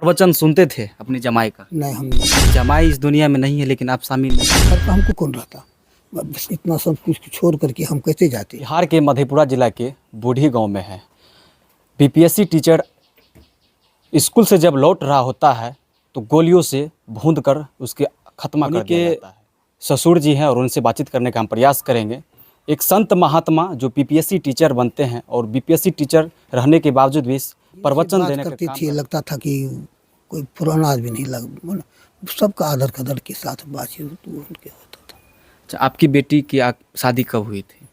प्रवचन सुनते थे अपनी जमाई का? नहीं, हम नहीं। जमाई इस दुनिया में नहीं है लेकिन आप शामिल नहीं। घर पर हमको कौन रहता? बस इतना सब कुछ छोड़ करके हम कैसे जाते? बिहार के मधेपुरा जिला के बूढ़ी गांव में है। बीपीएससी टीचर स्कूल से जब लौट रहा होता है तो गोलियों से भूंद कर उसके खत्मा कर दिया जाता है। ससुर जी हैं और उनसे बातचीत करने का हम प्रयास करेंगे। एक संत महात्मा जो बीपीएससी टीचर बनते हैं और बीपीएससी टीचर रहने के बावजूद भी प्रवचन देने का करती काम थी, लगता था कि कोई पुराना आदमी नहीं लग, सबका आदर कदर के साथ बातचीत तो उनके होता था। अच्छा, आपकी बेटी की शादी कब हुई थी?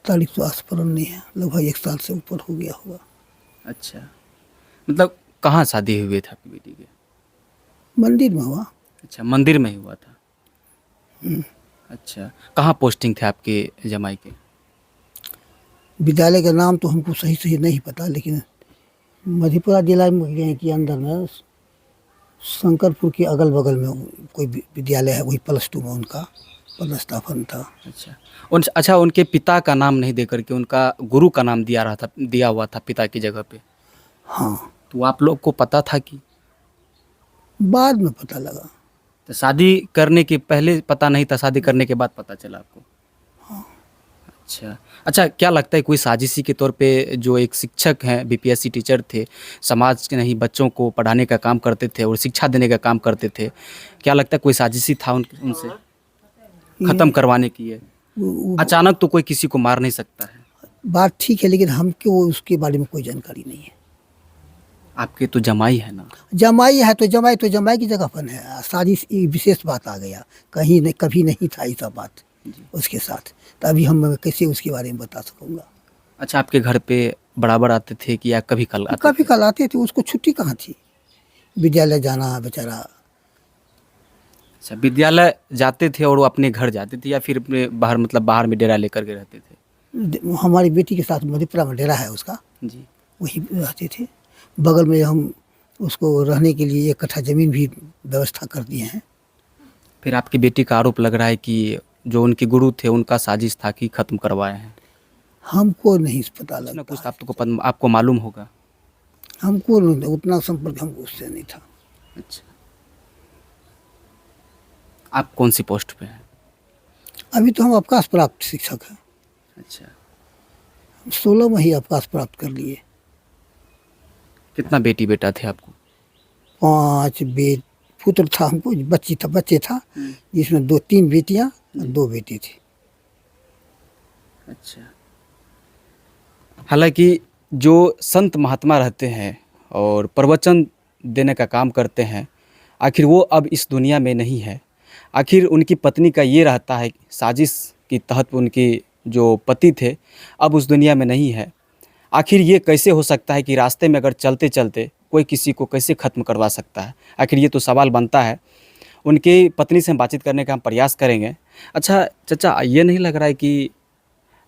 तारीख तो स्मरण नहीं है, लगभग 1 साल से ऊपर हो गया होगा। अच्छा, मतलब कहाँ शादी हुई थी आपकी बेटी के? मंदिर में हुआ। अच्छा, मंदिर में ही हुआ था। अच्छा, कहाँ पोस्टिंग थे आपके जमाई के? विद्यालय का नाम तो हमको सही सही नहीं पता, लेकिन मधेपुरा जिला में के अंदर में शंकरपुर के अगल बगल में कोई विद्यालय है, वही +2 में उनका पदस्थापन था। अच्छा, उनके पिता का नाम नहीं दे करके उनका गुरु का नाम दिया हुआ था पिता की जगह पे। हाँ, तो आप लोग को पता था कि? बाद में पता लगा। तो शादी करने के पहले पता नहीं था, शादी करने के बाद पता चला आपको? हाँ। अच्छा, क्या लगता है कोई साजिशी के तौर पे जो एक शिक्षक हैं, बीपीएससी टीचर थे, समाज के नहीं बच्चों को पढ़ाने का काम करते थे और शिक्षा देने का काम करते थे, क्या लगता है कोई साजिशी था उनसे ख़त्म करवाने की है? अचानक तो कोई किसी को मार नहीं सकता है। बात ठीक है, लेकिन हमको उसके बारे में कोई जानकारी नहीं है। आपके तो जमाई है ना? जमाई है तो जमाई की जगह पर है। साजिश एक विशेष बात आ गया, कहीं नहीं, कभी नहीं था ऐसा बात उसके साथ, तो अभी हम कैसे उसके बारे में बता सकूँगा। अच्छा, आपके घर पे बराबर आते थे कि या कभी कल आते थे? उसको छुट्टी कहाँ थी, विद्यालय जाना बेचारा। अच्छा, विद्यालय जाते थे और वो अपने घर जाते थे या फिर अपने बाहर, मतलब बाहर में डेरा लेकर के रहते थे? हमारी बेटी के साथ मधेपुरा में डेरा है उसका जी, वही रहते थे। बगल में हम उसको रहने के लिए 1 कट्ठा ज़मीन भी व्यवस्था कर दिए हैं। फिर आपकी बेटी का आरोप लग रहा है कि जो उनके गुरु थे उनका साजिश था कि ख़त्म करवाए हैं। हमको नहीं पता कुछ ना लगता कुछ है। आपको मालूम होगा। हमको उतना संपर्क हमको उससे नहीं था। अच्छा, आप कौन सी पोस्ट पे हैं? अभी तो हम अवकाश प्राप्त शिक्षक हैं। अच्छा, 16 में ही अवकाश प्राप्त कर लिए। कितना बेटी बेटा थे आपको? 5 पुत्र था हमको, बच्चे था जिसमें 3 बेटियां और 2 बेटे थे। अच्छा, हालांकि जो संत महात्मा रहते हैं और प्रवचन देने का काम करते हैं, आखिर वो अब इस दुनिया में नहीं है। आखिर उनकी पत्नी का ये रहता है साजिश के तहत उनके जो पति थे अब उस दुनिया में नहीं है। आखिर ये कैसे हो सकता है कि रास्ते में अगर चलते चलते कोई किसी को कैसे ख़त्म करवा सकता है? आखिर ये तो सवाल बनता है। उनकी पत्नी से हम बातचीत करने का हम प्रयास करेंगे। अच्छा चाचा, ये नहीं लग रहा है कि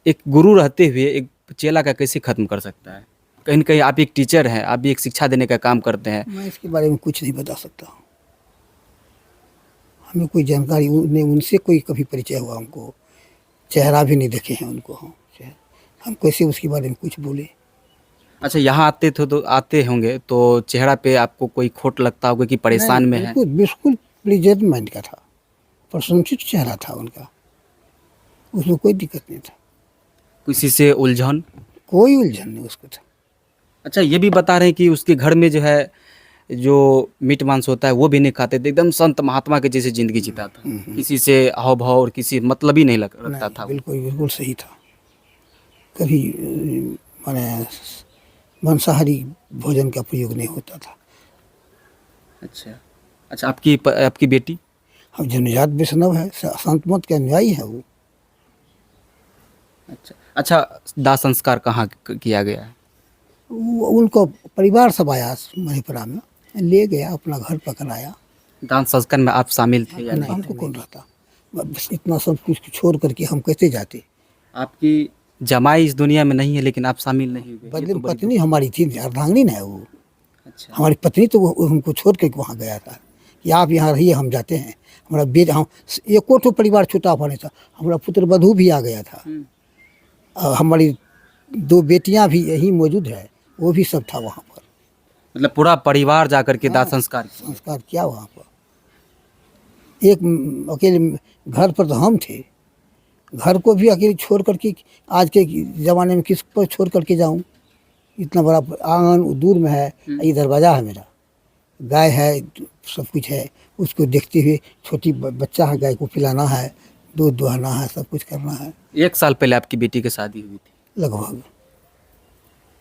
एक गुरु रहते हुए एक चेला का कैसे ख़त्म कर सकता है? कहीं न कहीं आप एक टीचर हैं, आप भी एक शिक्षा देने का काम करते हैं। मैं इसके बारे में कुछ नहीं बता सकता। हमें कोई जानकारी उनसे कोई कभी परिचय हुआ, हमको चेहरा भी नहीं देखे हैं उनको। हम कैसे उसके बारे में कुछ बोले? अच्छा, यहाँ आते होंगे तो चेहरा पे आपको कोई खोट लगता होगा कि परेशान में है? बिल्कुल प्लीजेंट माइंड का था, प्रशंसित चेहरा था उनका, उसमें कोई दिक्कत नहीं था। किसी से उलझन? कोई उलझन नहीं उसको था। अच्छा, ये भी बता रहे हैं कि उसके घर में जो है जो मीट मांस होता है वो भी नहीं खाते थे, एकदम संत महात्मा के जैसे ज़िंदगी जीता था। किसी से हाव भाव और किसी मतलब ही नहीं रखता था। बिल्कुल सही था। कभी माने मांसाहारी भोजन का प्रयोग नहीं होता था। अच्छा, आपकी बेटी? अब जन्मजात वैष्णव है, संत मत के अनुयायी है वो। अच्छा, दाह संस्कार कहाँ किया गया है? उनको परिवार सब आया मधेपुरा में, ले गया, अपना घर पकड़ आया। दान संस्कार में आप शामिल थे या नहीं, हमको कौन रहता? बस इतना सब कुछ छोड़ करके हम कैसे जाते? आपकी जमाई इस दुनिया में नहीं है लेकिन आप शामिल नहीं हुए। बदले में पत्नी हमारी थी, अर्धांगिनी है वो। अच्छा, हमारी पत्नी तो वो हमको छोड़ के वहाँ गया था कि आप यहाँ रहिए, हम जाते हैं। हमारा बेटा, हम एको ठो परिवार छूटा पड़े था। हमारा पुत्र वधू भी आ गया था और हमारी 2 बेटियाँ भी यहीं मौजूद है, वो भी सब था वहाँ पर। मतलब पूरा परिवार जाकर के दाह हाँ, संस्कार किया। संस्कार किया वहाँ पर। एक अकेले घर पर तो हम थे, घर को भी अकेले छोड़ करके आज के ज़माने में किस पर छोड़ करके जाऊँ। इतना बड़ा आंगन दूर में है, ये दरवाज़ा है मेरा, गाय है, सब कुछ है, उसको देखते हुए छोटी बच्चा है, गाय को पिलाना है, दूध दुहाना है, सब कुछ करना है। 1 साल पहले आपकी बेटी की शादी हुई थी, लगभग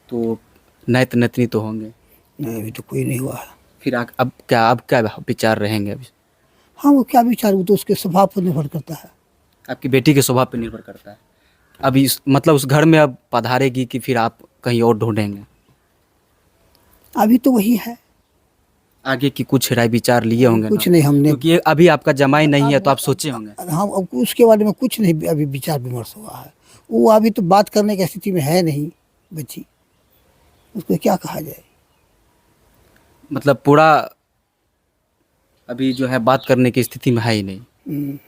तो नैत नतनी तो होंगे। नहीं, अभी तो कोई नहीं हुआ है। फिर अब क्या विचार रहेंगे अभी? हाँ, वो क्या विचार, वो तो उसके स्वभाव पर निर्भर करता है। आपकी बेटी के स्वभाव पे निर्भर करता है। अभी मतलब उस घर में अब पधारेगी कि फिर आप कहीं और ढूंढेंगे? अभी तो वही है। आगे की कुछ राय विचार लिए होंगे कुछ ना? नहीं हमने, क्योंकि ये अभी आपका जमाई नहीं है तो आप सोचे होंगे। हम अब उसके बारे में कुछ नहीं अभी विचार विमर्श हुआ है। वो अभी तो बात करने की स्थिति में है नहीं बच्ची, उसको क्या कहा जाए। मतलब पूरा अभी जो है बात करने की स्थिति में है ही नहीं। हम्म।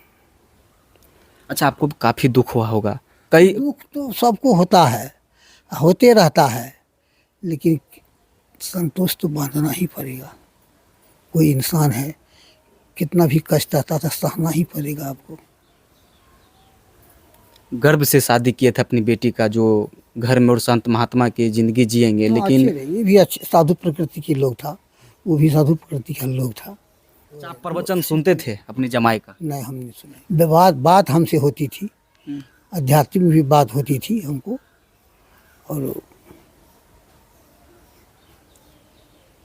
अच्छा, आपको काफ़ी दुख हुआ होगा। कई दुख तो सबको होता है, होते रहता है, लेकिन संतोष तो बांधना ही पड़ेगा। कोई इंसान है, कितना भी कष्ट आता था सहना ही पड़ेगा आपको। गर्व से शादी किए थे अपनी बेटी का, जो घर में और संत महात्मा की ज़िंदगी जिएंगे, हाँ, लेकिन अच्छे रहे, ये भी अच्छे साधु प्रकृति के लोग था, वो भी साधु प्रकृति का लोग था। आप प्रवचन सुनते थे अपनी जमाई का? नहीं, हम नहीं सुने। विवाद बात हमसे होती थी, अध्यात्म में भी बात होती थी हमको। और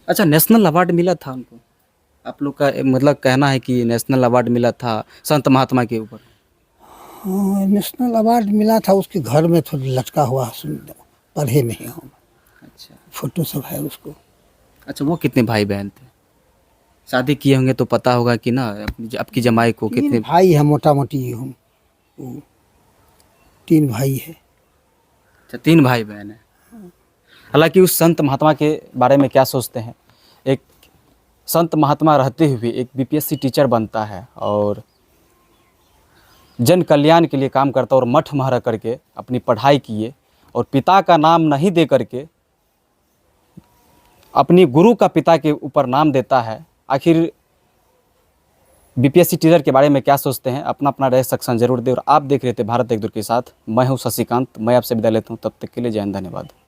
अच्छा, नेशनल अवार्ड मिला था उनको? आप लोग का मतलब कहना है कि नेशनल अवार्ड मिला था संत महात्मा के ऊपर। हाँ, नेशनल अवार्ड मिला था, उसके घर में थोड़ी लटका हुआ, पढ़े नहीं हम, अच्छा फोटो सब है उसको। अच्छा, वो कितने भाई बहन थे? शादी किए होंगे तो पता होगा कि ना आपकी जमाई को 3 कितने? भाई है मोटा मोटी, हम वो 3 भाई है। अच्छा, 3 भाई बहन हैं। हालांकि उस संत महात्मा के बारे में क्या सोचते हैं? एक संत महात्मा रहते हुए एक बीपीएससी टीचर बनता है और जन कल्याण के लिए काम करता है, और मठ महरा करके अपनी पढ़ाई किए और पिता का नाम नहीं दे करके अपनी गुरु का पिता के ऊपर नाम देता है। आखिर बीपीएससी टीचर के बारे में क्या सोचते हैं? अपना अपना राय सेक्शन जरूर दें। और आप देख रहे थे भारत एक दूर के साथ, मैं हूं शशिकांत। मैं आपसे विदा लेता हूं, तब तक के लिए जय हिंद, धन्यवाद।